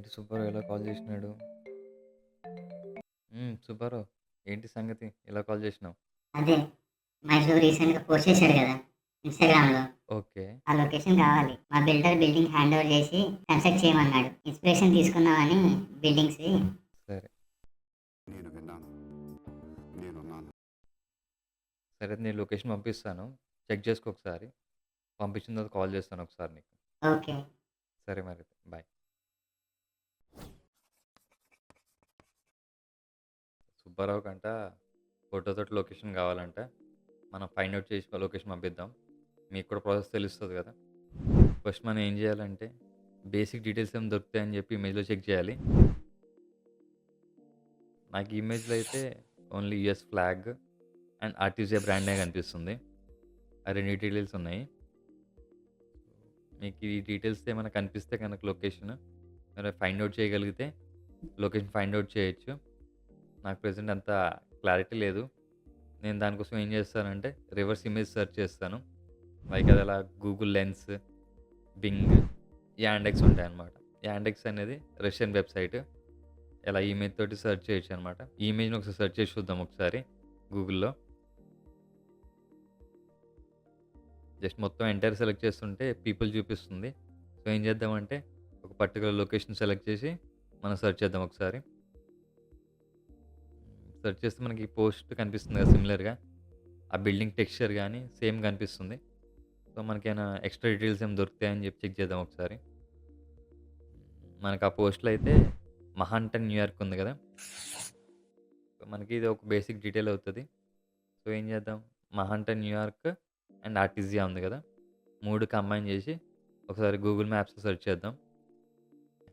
ఏంటి సుబ్బారావు ఇలా కాల్ చేసినాడు? సుబ్బారావు, ఏంటి సంగతి ఇలా కాల్ చేసినావు? అదే మా ఇల్లు రీసెంట్‌గా పోస్ట్ చేశాడు గదా! ఇన్‌స్టాగ్రామ్‌లో. ఓకే. ఆ లొకేషన్ కావాలి. మా బిల్డర్ బిల్డింగ్ హ్యాండ్ ఓవర్ చేసి కన్స్ట్రక్ట్ చేయమన్నాడు. ఇన్స్‌పిరేషన్ తీసుకుందామని బిల్డింగ్స్‌వి. సరే. నేను విన్నాను. నేనున్నాను. సరే, నేను లొకేషన్ పంపిస్తాను. చెక్ చేసుకో ఒకసారి. పంపించిన తర్వాత కాల్ చేస్తాను ఒకసారి నీకు. ఓకే. సరే మరి. బాయ్. సుబ్బారావు కంట ఫోటోతోటి లొకేషన్ కావాలంట. మనం ఫైండ్ అవుట్ చేసి లొకేషన్ పంపిద్దాం. మీకు కూడా ప్రాసెస్ తెలుస్తుంది కదా. ఫస్ట్ మనం ఏం చేయాలంటే బేసిక్ డీటెయిల్స్ ఏమైనా దొరుకుతాయని చెప్పి ఇమేజ్లో చెక్ చేయాలి. నాకు ఈ ఇమేజ్లో అయితే only US flag and RTC బ్రాండే కనిపిస్తుంది. ఆ రెండు డీటెయిల్స్ ఉన్నాయి. మీకు ఈ డీటెయిల్స్ ఏమైనా కనిపిస్తే కనుక లొకేషన్ మీరు ఫైండ్ అవుట్ చేయగలిగితే లొకేషన్ ఫైండ్ అవుట్ చేయొచ్చు. నాకు ప్రెజెంట్ అంత క్లారిటీ లేదు. నేను దానికోసం ఏం చేస్తానంటే రివర్స్ ఇమేజ్ సెర్చ్ చేస్తాను. లైక్ అది అలా గూగుల్ లెన్స్, బింగ్, యాండెక్స్ ఉంటాయన్నమాట. యాండెక్స్ అనేది రష్యన్ వెబ్సైట్. ఇలా ఇమేజ్ తోటి సెర్చ్ చేయొచ్చు అనమాట. ఈ ఇమేజ్ని ఒకసారి సెర్చ్ చేసి చూద్దాం ఒకసారి గూగుల్‌లో. జస్ట్ మొత్తం ఎంటైర్ సెలెక్ట్ చేస్తుంటే పీపుల్ చూపిస్తుంది. సో ఏం చేద్దామంటే ఒక పర్టికులర్ లొకేషన్ సెలెక్ట్ చేసి మనం సెర్చ్ చేద్దాం ఒకసారి. సెర్చ్ చేస్తే మనకి పోస్ట్ కనిపిస్తుంది కదా సిమిలర్‌గా. ఆ బిల్డింగ్ టెక్స్చర్ గానీ సేమ్ కనిపిస్తుంది. సో మనకేమైనా ఎక్స్‌ట్రా డీటెయిల్స్ ఏమైనా దొరుకుతాయని చెప్పి చెక్ చేద్దాం ఒకసారి. మనకు ఆ పోస్ట్‌లో అయితే మహాంటన్ న్యూయార్క్ ఉంది కదా. సో మనకి ఇది ఒక బేసిక్ డీటెయిల్ అవుతది. సో ఏం చేద్దాం, మహాంటన్ న్యూయార్క్ అండ్ ఆర్టిజియా ఉంది కదా. 3 కంబైన్ చేసి ఒకసారి గూగుల్ మ్యాప్స్‌లో సెర్చ్ చేద్దాం.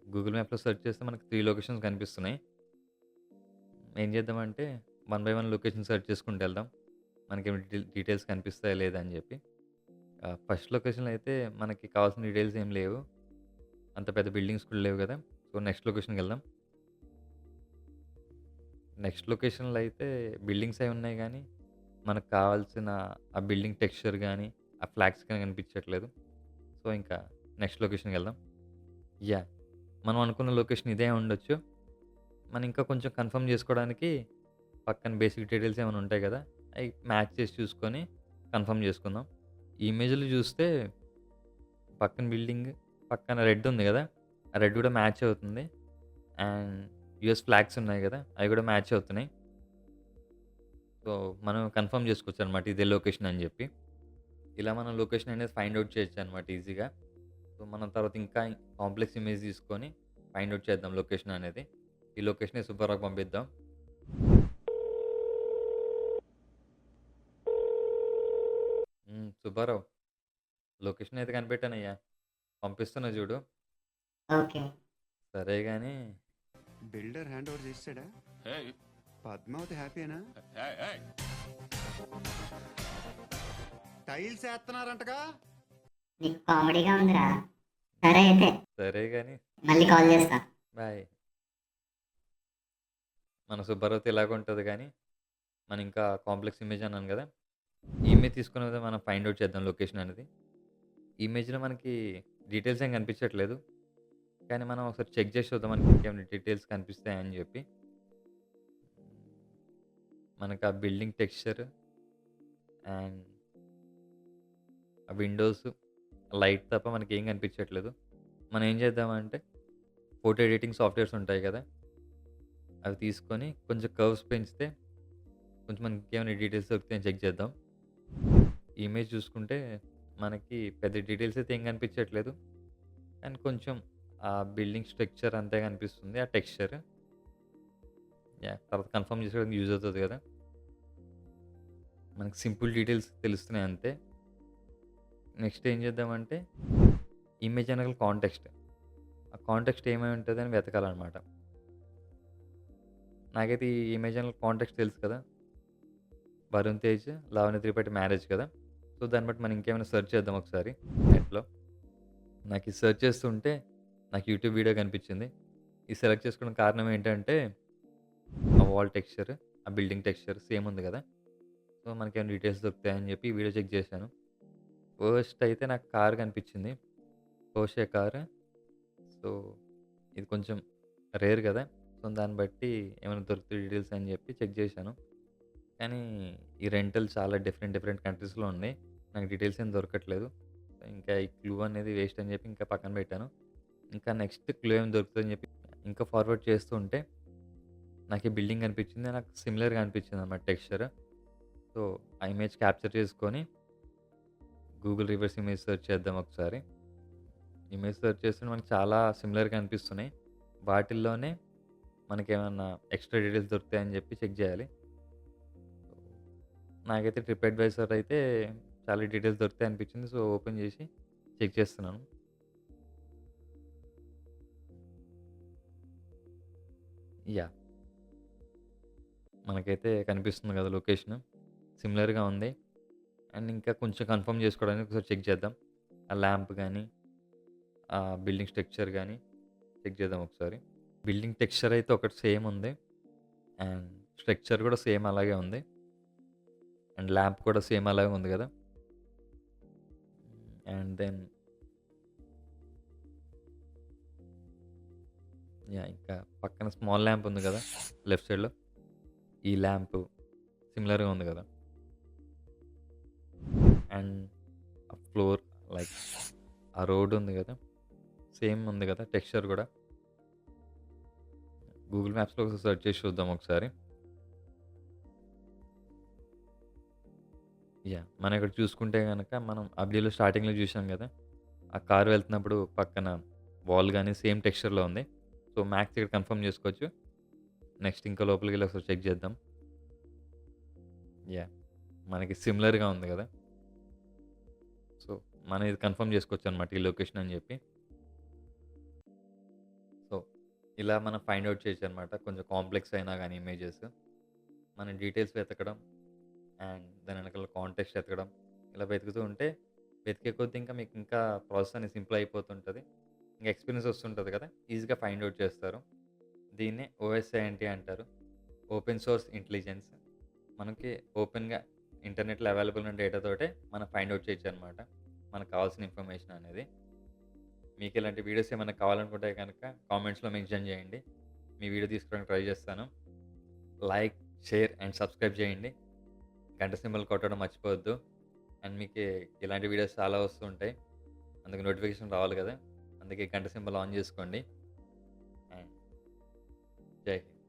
గూగుల్ మ్యాప్‌లో సెర్చ్ చేస్తే మనకి 3 లొకేషన్స్ కనిపిస్తున్నాయి. ఏం చేద్దామంటే one by one location search చేసుకుంటూ వెళ్దాం. మనకేమైనా డీటెయిల్స్ కనిపిస్తాయా లేదా అని చెప్పి. ఫస్ట్ లొకేషన్‌లో అయితే మనకి కావాల్సిన డీటెయిల్స్ ఏం లేవు. అంత పెద్ద బిల్డింగ్స్ కూడా లేవు కదా. So next లొకేషన్‌కెళ్దాం. నెక్స్ట్ లొకేషన్‌లో అయితే బిల్డింగ్స్ అయి ఉన్నాయి గానీ, మనకు కావాల్సిన ఆ బిల్డింగ్ టెక్స్చర్ గానీ, ఆ ఫ్లాగ్స్ గానీ కనిపించట్లేదు. సో ఇంకా నెక్స్ట్ లొకేషన్‌కెళ్దాం. యాహ్! మనం అనుకున్న లొకేషన్ ఇదే ఉండొచ్చు. మనం ఇంకా కొంచెం కన్ఫర్మ్ చేసుకోవడానికి పక్కన బేసిక్ డీటెయిల్స్ ఏమైనా ఉంటాయి కదా. అయి మ్యాచ్ చేసి చూసుకొని కన్ఫర్మ్ చేసుకుందాం. ఈ ఇమేజ్‌లో చూస్తే పక్కన బిల్డింగ్ పక్కన రెడ్ ఉంది గదా. ఆ రెడ్ గూడా మ్యాచ్ అవుతుంది. అండ్ యూఎస్ ఫ్లాగ్స్ ఉన్నాయి గదా, అవి గూడా మ్యాచ్ అవుతున్నాయి. సో, మనం కన్ఫర్మ్ చేసుకోవచ్చనమాట ఇదే లొకేషన్ అని జెప్పి. ఇలా మనం లొకేషన్ అనేది ఫైండ్ ఔట్ చేయొచ్చనమాట ఈజీగా. సో, మనం తర్వాత ఇంకా కాంప్లెక్స్ ఇమేజ్ తీసుకొని ఫైండ్ ఔట్ చేద్దాం లొకేషన్ అనేది. ఈ లొకేషనే సుబ్బారావుకి పంపిద్దాం. సుబ్బారావు, లొకేషన్ అయితే కనిపెట్టానయ్యా. పంపిస్తున్నా జూడు. ఓకే. సరే గానీ బిల్డర్ హ్యాండ్ ఓవర్ చేసాడా? Hey, పద్మావతి హ్యాపీనా? hey, hey! టైల్స్ వేస్తున్నారంటగా? నీకు కామెడీగా ఉందిరా. సరే అయితే సరే గానీ మళ్ళీ కాల్ చేస్తా. బాయ్. మన సుబ్బారావుతో ఇలాగుంటది గానీ, మనం ఇంకా కాంప్లెక్స్ ఇమేజ్ అన్నాను గదా. ఈ ఇమేజ్ తీసుకున్న మీద మనం ఫైండ్ ఔట్ చేద్దాం లొకేషన్ అనేది. ఈ ఇమేజ్‌లో మనకి డీటెయిల్స్ ఏం కనిపించట్లేదు. కానీ మనం ఒకసారి చెక్ చేసి చూద్దాం మనకి ఇంకేమైనా డీటెయిల్స్ కనిపిస్తాయని జెప్పి. మనకు ఆ బిల్డింగ్ టెక్స్చర్ అండ్ ఆ విండోస్, లైట్ తప్ప మనకేం కనిపించట్లేదు. మనం ఏం చేద్దామంటే ఫోటో ఎడిటింగ్ సాఫ్ట్‌వేర్స్ ఉంటాయి గదా. అవి తీసుకొని కొంచెం కర్వ్స్ పెంచితే కొంచెం మనకి ఇంకేమైనా డీటెయిల్స్ దొరుకుతాయని చెక్ చేద్దాం. ఈ ఇమేజ్ చూసుకుంటే మనకి పెద్ద డీటెయిల్స్ అయితే ఏం కనిపించట్లేదు. కానీ కొంచెం ఆ బిల్డింగ్ స్ట్రక్చర్ అంతే కనిపిస్తుంది. ఆ టెక్స్చర్. యాహ్! తర్వాత కన్ఫర్మ్ చేసుకోవడానికి యూజ్ అవుతది గదా. మనకి సింపుల్ డీటెయిల్స్ తెలుస్తున్నాయి అంతే. నెక్స్ట్ ఏం చేద్దామంటే ఇమేజ్ వెనకాల కాంటెక్స్ట్. ఆ కాంటెక్స్ట్ ఏమై ఉంటదని వెతకాలనమాట. నాకైతే ఈ ఇమేజ్ వెనకాల కాంటెక్స్ట్ తెలుసు కదా. వరుణ్ తేజ్, లావణ్య త్రిపాఠి మ్యారేజ్ కదా. సో, దాన్ని బట్టి మనం ఇంకేమైనా సెర్చ్ చేద్దాం ఒకసారి నెట్‌లో. నాకు ఇది సెర్చ్ చేస్తుంటే నాకు యూట్యూబ్ వీడియో కనిపించింది. ఇది సెలెక్ట్ చేసుకోవడానికి కారణం ఏంటంటే ఆ వాల్ టెక్స్చర్, ఆ బిల్డింగ్ టెక్స్చర్ సేమ్ ఉంది కదా. సో, మనకేమైనా డీటెయిల్స్ దొరుకుతాయని చెప్పి ఈ వీడియో చెక్ చేశాను. ఫస్ట్ అయితే నాకు కార్ కనిపించింది. Porsche car. సో, ఇది కొంచెం రేర్ కదా! సో, దాన్ని బట్టి ఏమైనా దొరుకుతాయి డీటెయిల్స్ అని చెప్పి చెక్ చేశాను. కానీ ఈ రెంటల్ చాలా డిఫరెంట్ డిఫరెంట్ కంట్రీస్‌లో ఉన్నాయి. నాకు డీటెయిల్స్ ఏం దొరకట్లేదు. ఇంకా ఈ క్లూ అనేది వేస్ట్ అని చెప్పి ఇంకా పక్కన పెట్టాను. ఇంకా నెక్స్ట్ క్లూ ఏమి దొరుకుతదని చెప్పి ఇంకా ఫార్వర్డ్ చేస్తూ ఉంటే నాకు ఈ బిల్డింగ్ కనిపించింది. నాకు సిమిలర్‌గా అనిపించిందన్నమాట టెక్స్చర్. సో, ఆ ఇమేజ్ క్యాప్చర్ చేసుకొని గూగుల్ రివర్స్ ఇమేజ్ సెర్చ్ చేద్దాం ఒకసారి. ఇమేజ్ సెర్చ్ చేస్తుంటే మనకు చాలా సిమిలర్‌గా అనిపిస్తున్నాయి. వాటిల్లోనే మనకేమన్నా ఎక్స్‌ట్రా డీటెయిల్స్ దొరుకుతాయని చెప్పి చెక్ చేయాలి. నాకైతే ట్రిప్ అడ్వైజర్ అయితే చాలా డీటెయిల్స్ దొరుకుతాయి అనిపించింది. సో, ఓపెన్ చేసి చెక్ చేస్తున్నాను. యాహ్! మనకైతే కనిపిస్తుంది కదా లొకేషన్. సిమిలర్‌గా ఉంది. అండ్ ఇంకా కొంచెం కన్ఫర్మ్ చేసుకోవడానికి ఒకసారి చెక్ చేద్దాం. ఆ ల్యాంప్ గాని, ఆ బిల్డింగ్ స్ట్రక్చర్ గాని చెక్ చేద్దాం ఒకసారి. బిల్డింగ్ టెక్స్చర్ అయితే ఒకటి సేమ్ ఉంది. అండ్ స్ట్రక్చర్ కూడా సేమ్ అలాగే ఉంది. అండ్ ల్యాంప్ కూడా సేమ్ అలాగే ఉంది కదా! And then yeah! ఇంకా పక్కన స్మాల్ ల్యాంప్ ఉంది కదా! లెఫ్ట్ సైడ్‌లో. ఈ ల్యాంప్ సిమిలర్‌గా ఉంది కదా! అండ్ ఆ ఫ్లోర్ లైక్ ఆ రోడ్ ఉంది కదా! సేమ్ ఉంది కదా! టెక్స్చర్ కూడా. గూగుల్ మ్యాప్స్‌లో ఒకసారి సెర్చ్ చేసి చూద్దాం ఒకసారి. యాహ్! మనం ఇక్కడ చూసుకుంటే గనక మనం ఆ వీడియోలో స్టార్టింగ్‌లో చూసాం కదా! ఆ కార్ వెళ్తున్నప్పుడు పక్కన వాల్ గాని సేమ్ టెక్స్చర్‌లో ఉంది. సో, మ్యాక్స్ ఇక్కడ కన్ఫర్మ్ చేసుకోవచ్చు. నెక్స్ట్ ఇంకా లోపలికెళ్ళి ఒకసారి చెక్ చేద్దాం. యాహ్! మనకి సిమిలర్‌గా ఉంది కదా! సో, మనం ఇది కన్ఫర్మ్ చేసుకోవచ్చనమాట ఈ లొకేషన్ అని చెప్పి. సో, ఇలా మనం ఫైండ్ ఔట్ చేయొచ్చనమాట. కొంచెం కాంప్లెక్స్ అయినా గాని ఇమేజెస్. మనం డీటెయిల్స్ వెతకడం అండ్ దాని వెనకాల కాంటెక్స్ట్ ఎతకడం. ఇలా వెతుకుతూ ఉంటే వెతికే కొద్దీ ఇంకా మీకు ఇంకా ప్రాసెస్ అనేది సింపుల్ అయిపోతుంటది. ఇంకా ఎక్స్‌పీరియన్స్ వస్తుంటది కదా! ఈజీగా ఫైండ్ ఔట్ చేస్తారు. దీన్నే ఓఎస్ఐఎన్టీ అంటారు. Open source intelligence. మనకి ఓపెన్‌గా ఇంటర్నెట్‌లో అవైలబుల్ ఉన్న డేటా తోటే మనం ఫైండ్ ఔట్ చేయొచ్చనమాట. మనకు కావాల్సిన ఇన్ఫర్మేషన్ అనేది. మీకు ఇలాంటి వీడియోస్ ఏమైనా కావాలనుకుంటే గనక కామెంట్స్‌లో మెన్షన్ చేయండి. మీ వీడియో తీసుకోవడానికి ట్రై చేస్తాను. లైక్, షేర్ అండ్ సబ్స్క్రైబ్ చేయండి. గంట సింబల్ కొట్టడం మర్చిపోవద్దు. అండ్ మీకు ఇలాంటి వీడియోస్ చాలా వస్తూ ఉంటాయి. అందుకు నోటిఫికేషన్ రావాలి కదా! అందుకే గంట సింబల్ ఆన్ చేసుకోండి. అండ్ జై హింద్.